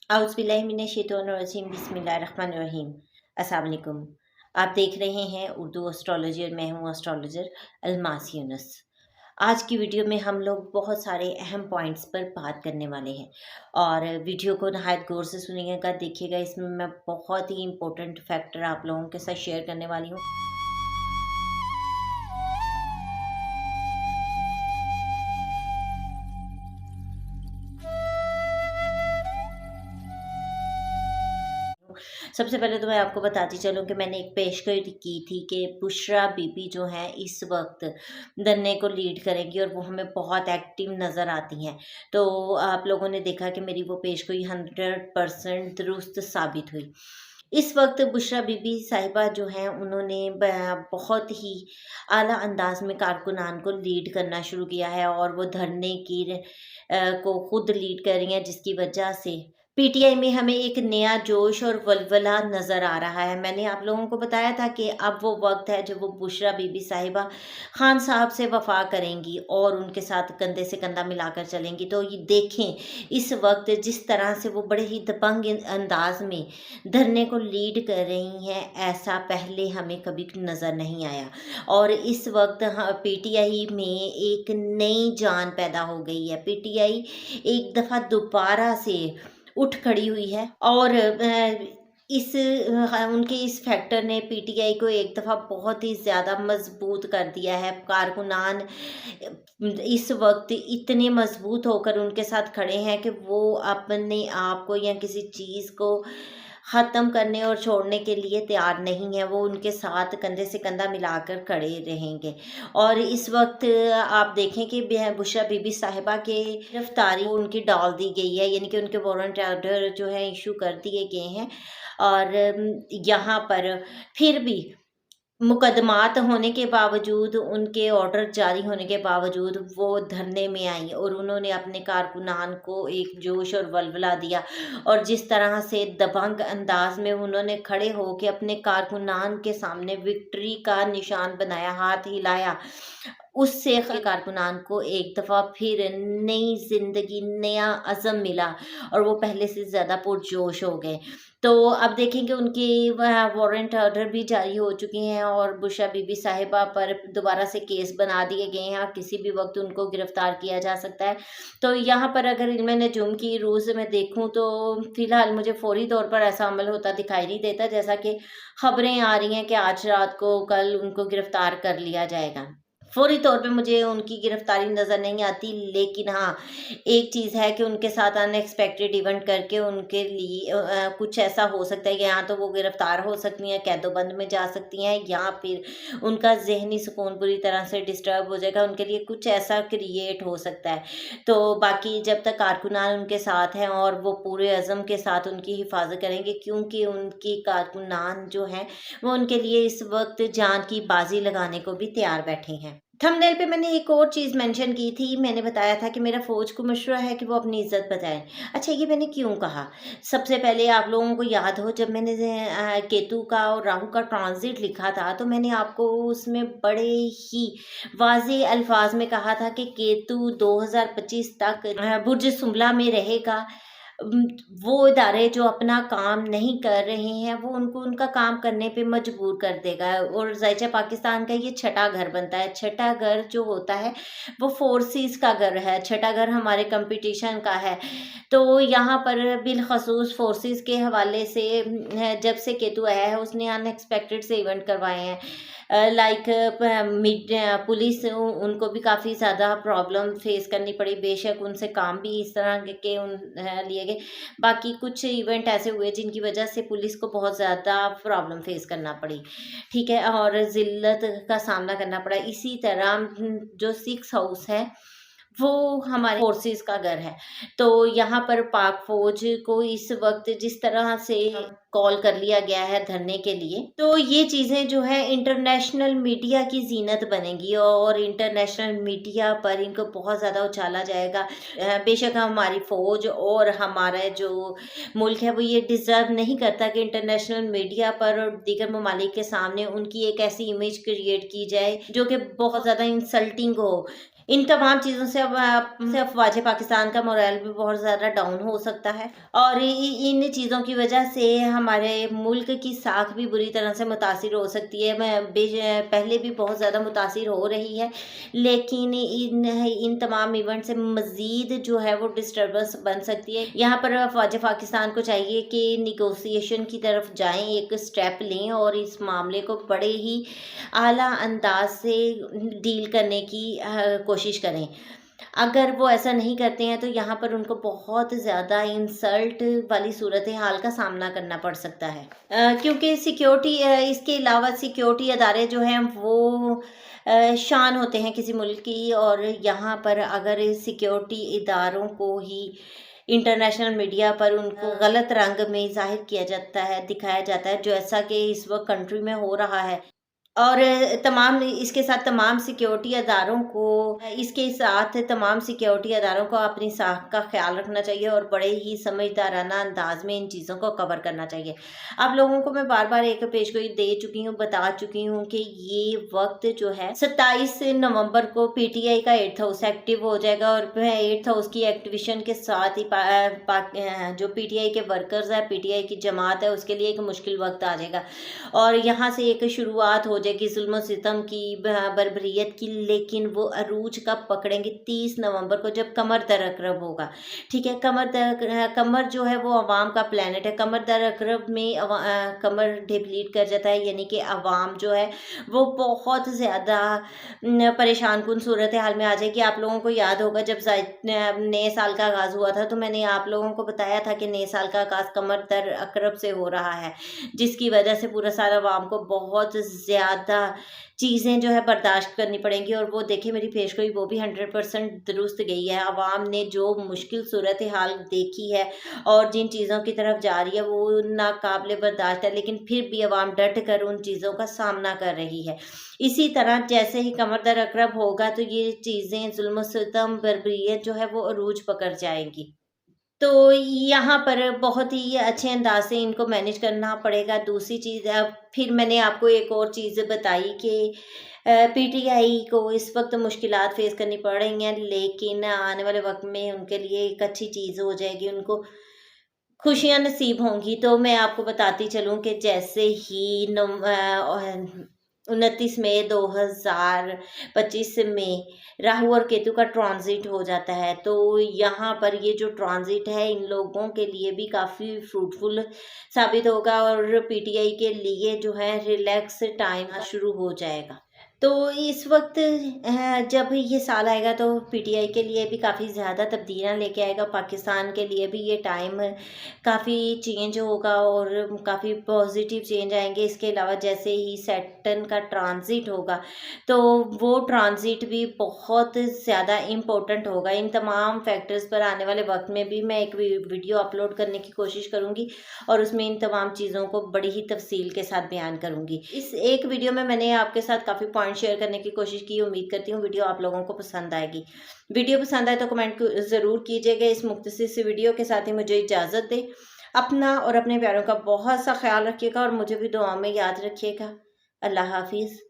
औज़ुबिल्लाहिमिनश्शैतानिर्रजीम बिस्मिल्लाहिर्रहमानिर्रहीम। अस्सलाम वालेकुम। आप देख रहे हैं उर्दू एस्ट्रोलॉजी और मैं हूँ एस्ट्रोलॉजर अलमास यूनुस। आज की वीडियो में हम लोग बहुत सारे अहम पॉइंट्स पर बात करने वाले हैं और वीडियो को नहायत गौर से सुनिएगा, देखिएगा। इसमें मैं बहुत ही इम्पोर्टेंट फैक्टर आप लोगों के साथ शेयर करने वाली हूँ। सबसे पहले तो मैं आपको बताती चलूँ कि मैंने एक पेशकश की थी कि बुशरा बीबी जो हैं इस वक्त धरने को लीड करेंगी और वो हमें बहुत एक्टिव नज़र आती हैं। तो आप लोगों ने देखा कि मेरी वो पेशगोई 100% दुरुस्त साबित हुई। इस वक्त बुशरा बीबी साहिबा जो हैं उन्होंने बहुत ही आला अंदाज में कारकुनान को लीड करना शुरू किया है और वो धरने की को खुद लीड कर रही हैं, जिसकी वजह से पीटीआई में हमें एक नया जोश और वल्वला नज़र आ रहा है। मैंने आप लोगों को बताया था कि अब वो वक़्त है जब वो बुशरा बीबी साहिबा खान साहब से वफ़ा करेंगी और उनके साथ कंधे से कंधा मिलाकर चलेंगी। तो ये देखें, इस वक़्त जिस तरह से वो बड़े ही दबंग अंदाज़ में धरने को लीड कर रही हैं, ऐसा पहले हमें कभी नज़र नहीं आया। और इस वक़्त पीटीआई में एक नई जान पैदा हो गई है। पीटीआई एक दफ़ा दोबारा से उठ खड़ी हुई है और उनके इस फैक्टर ने पीटीआई को एक दफ़ा बहुत ही ज़्यादा मजबूत कर दिया है। कारकुनान इस वक्त इतने मजबूत होकर उनके साथ खड़े हैं कि वो अपने आप को या किसी चीज़ को ख़त्म करने और छोड़ने के लिए तैयार नहीं है। वो उनके साथ कंधे से कंधा मिलाकर खड़े रहेंगे। और इस वक्त आप देखें कि बुशरा बीबी साहिबा के गिरफ्तारी उनकी डाल दी गई है, यानी कि उनके वारंट ऑर्डर जो है इशू कर दिए गए हैं। और यहाँ पर फिर भी मुकदमात होने के बावजूद, उनके ऑर्डर जारी होने के बावजूद वो धरने में आई और उन्होंने अपने कारकुनान को एक जोश और वल्वला दिया। और जिस तरह से दबंग अंदाज में उन्होंने खड़े होके अपने कारकुनान के सामने विक्ट्री का निशान बनाया, हाथ हिलाया, उससे कारकुनान को एक दफ़ा फिर नई ज़िंदगी, नया अज़म मिला और वो पहले से ज़्यादा पुरजोश हो गए। तो अब देखें कि उनके वारंट ऑर्डर भी जारी हो चुके हैं और बुशरा बीबी साहिबा पर दोबारा से केस बना दिए गए हैं और किसी भी वक्त उनको गिरफ्तार किया जा सकता है। तो यहाँ पर अगर इनमें नजूम की रूह से मैं देखूँ तो फ़िलहाल मुझे फ़ौरी तौर पर ऐसा अमल होता दिखाई नहीं देता, जैसा कि खबरें आ रही हैं कि आज रात को, कल उनको गिरफ्तार कर लिया जाएगा। फ़ौरी तौर पे मुझे उनकी गिरफ्तारी नज़र नहीं आती, लेकिन हाँ, एक चीज़ है कि उनके साथ अनएक्सपेक्टेड इवेंट करके उनके लिए कुछ ऐसा हो सकता है कि या तो वो गिरफ्तार हो सकती हैं, कैदोबंद में जा सकती हैं, या फिर उनका ज़हनी सुकून बुरी तरह से डिस्टर्ब हो जाएगा, उनके लिए कुछ ऐसा क्रिएट हो सकता है। तो बाकी जब तक कारकुनान उनके साथ हैं और वो पूरे अज़म के साथ उनकी हिफाज़त करेंगे, क्योंकि उनकी कारकुनान जो हैं, वो उनके लिए इस वक़्त जान की बाज़ी लगाने को भी तैयार बैठे हैं। थंबनेल पे मैंने एक और चीज़ मेंशन की थी, मैंने बताया था कि मेरा फ़ौज को मशवरा है कि वो अपनी इज़्ज़त बचाएँ। अच्छा, ये मैंने क्यों कहा? सबसे पहले आप लोगों को याद हो, जब मैंने केतु का और राहु का ट्रांज़िट लिखा था, तो मैंने आपको उसमें बड़े ही वाज़ेह अल्फ़ाज़ में कहा था कि केतु 2025 तक बुर्ज सुमला में रहेगा। उम, वो इदारे जो अपना काम नहीं कर रहे हैं, वो उनको उनका काम करने पे मजबूर कर देगा। और ज़ायचा पाकिस्तान का ये छठा घर बनता है। छठा घर जो होता है, वो फ़ोर्सेस का घर है, छठा घर हमारे कंपटीशन का है। तो यहाँ पर बिलख़सूस फ़ोर्सेस के हवाले से जब से केतु आया है, उसने अनएक्सपेक्टेड से इवेंट करवाए हैं। लाइक पुलिस, उनको भी काफ़ी ज़्यादा प्रॉब्लम फेस करनी पड़ी, बेशक उनसे काम भी इस तरह के लिए गए। बाकी कुछ इवेंट ऐसे हुए जिनकी वजह से पुलिस को बहुत ज़्यादा प्रॉब्लम फेस करना पड़ी, ठीक है? और ज़िल्लत का सामना करना पड़ा। इसी तरह जो 6 हाउस है, वो हमारे फ़ोर्सेस का घर है। तो यहाँ पर पाक फ़ौज को इस वक़्त जिस तरह से कॉल कर लिया गया है धरने के लिए, तो ये चीज़ें जो है इंटरनेशनल मीडिया की ज़ीनत बनेंगी और इंटरनेशनल मीडिया पर इनको बहुत ज़्यादा उछाला जाएगा। बेशक हमारी फ़ौज और हमारा जो मुल्क है, वो ये डिज़र्व नहीं करता कि इंटरनेशनल मीडिया पर और दीगर ममालिक के सामने उनकी एक ऐसी इमेज क्रिएट की जाए, जो कि बहुत ज़्यादा इंसल्टिंग हो। इन तमाम चीज़ों से से अफ़वाज पाकिस्तान का मोरल भी बहुत ज़्यादा डाउन हो सकता है और इन चीज़ों की वजह से हमारे मुल्क की साख भी बुरी तरह से मुतासिर हो सकती है। पहले भी बहुत ज़्यादा मुतासिर हो रही है, लेकिन इन तमाम इवेंट से मज़ीद जो है वो डिस्टर्बेंस बन सकती है। यहाँ पर अफ़वाज पाकिस्तान को चाहिए कि निगोसिएशन की तरफ जाएँ, एक स्टेप लें और इस मामले को बड़े ही आला अंदाज से डील करने की कोशिश करें। अगर वो ऐसा नहीं करते हैं तो यहाँ पर उनको बहुत ज़्यादा इंसल्ट वाली सूरत-ए-हाल का सामना करना पड़ सकता है। क्योंकि इसके अलावा सिक्योरिटी अदारे जो हैं वो शान होते हैं किसी मुल्क की, और यहाँ पर अगर सिक्योरिटी इदारों को ही इंटरनेशनल मीडिया पर उनको गलत रंग में ज़ाहिर किया जाता है, दिखाया जाता है, जैसा कि इस वक़्त कंट्री में हो रहा है। और इसके साथ तमाम सिक्योरिटी अदारों को अपनी साख का ख़्याल रखना चाहिए और बड़े ही समझदाराना अंदाज़ में इन चीज़ों को कवर करना चाहिए। आप लोगों को मैं बार-बार एक पेशगोई दे चुकी हूँ, बता चुकी हूँ कि ये वक़्त जो है 27 नवंबर को पीटीआई का 8th हाउस एक्टिव हो जाएगा और 8th हाउस की एक्टिवेशन के साथ ही जो पीटीआई के वर्कर्स हैं, पीटीआई की जमात है, उसके लिए एक मुश्किल वक़्त आ जाएगा और यहाँ से एक शुरुआत हो जाएगी ज़ुल्म-ओ-सितम की, बर्बरियत की, लेकिन वो अरूज कब पकड़ेंगे? 30 नवंबर को, जब कमर दर अक़रब होगा, ठीक है? कमर जो है वो अवाम का प्लैनेट है। कमर दर अक़रब में कमर डिप्लीट कर जाता है, यानी कि अवाम जो है वो बहुत ज़्यादा परेशान कुन सूरत-ए-हाल में आ जाएगी। आप लोगों को याद होगा जब नए साल का आगाज़ हुआ था तो मैंने आप लोगों को बताया था कि नए साल का आगाज़ कमर दर अक़रब से हो रहा है, जिसकी वजह से पूरा सारा अवाम को बहुत ज़्यादा चीज़ें जो है बर्दाश्त करनी पड़ेंगी। और वो देखिए मेरी पेशगोई वो भी 100% दुरुस्त गई है। अवाम ने जो मुश्किल सूरत-ए-हाल देखी है और जिन चीज़ों की तरफ जा रही है वो नाक़ाबिले बर्दाश्त है, लेकिन फिर भी अवाम डट कर उन चीज़ों का सामना कर रही है। इसी तरह जैसे ही कमर दर अक़रब होगा तो ये चीज़ें ज़ुल्म-ओ-सितम, बर्बरियत जो है वो अरूज पकड़ जाएँगी। तो यहाँ पर बहुत ही अच्छे अंदाज़ से इनको मैनेज करना पड़ेगा। दूसरी चीज़, फिर मैंने आपको एक और चीज़ बताई कि पीटीआई को इस वक़्त मुश्किलात फ़ेस करनी पड़ रही हैं, लेकिन आने वाले वक़्त में उनके लिए एक अच्छी चीज़ हो जाएगी, उनको खुशियाँ नसीब होंगी। तो मैं आपको बताती चलूँ कि जैसे ही 29 मई 2025 में राहु और केतु का ट्रांज़िट हो जाता है, तो यहाँ पर ये जो ट्रांज़िट है इन लोगों के लिए भी काफ़ी फ्रूटफुल साबित होगा और पीटीआई के लिए जो है रिलैक्स टाइम शुरू हो जाएगा। तो इस वक़्त जब ये साल आएगा तो पीटीआई के लिए भी काफ़ी ज़्यादा तब्दीलियाँ लेके आएगा, पाकिस्तान के लिए भी ये टाइम काफ़ी चेंज होगा और काफ़ी पॉज़िटिव चेंज आएँगे। इसके अलावा जैसे ही सैटर्न का ट्रांज़िट होगा, तो वो ट्रांज़िट भी बहुत ज़्यादा इम्पोर्टेंट होगा। इन तमाम फैक्टर्स पर आने वाले वक़्त में भी मैं एक वीडियो अपलोड करने की कोशिश करूँगी और उसमें इन तमाम चीज़ों को बड़ी ही तफ़सील के साथ बयान करूँगी। इस एक वीडियो में मैंने आपके साथ काफ़ी पॉइंट शेयर करने की कोशिश की। उम्मीद करती हूँ वीडियो आप लोगों को पसंद आएगी। वीडियो पसंद आए तो कमेंट ज़रूर कीजिएगा। इस मुख्तसर सी वीडियो के साथ ही मुझे इजाज़त दें। अपना और अपने प्यारों का बहुत सा ख्याल रखिएगा और मुझे भी दुआ में याद रखिएगा। अल्लाह हाफ़िज़।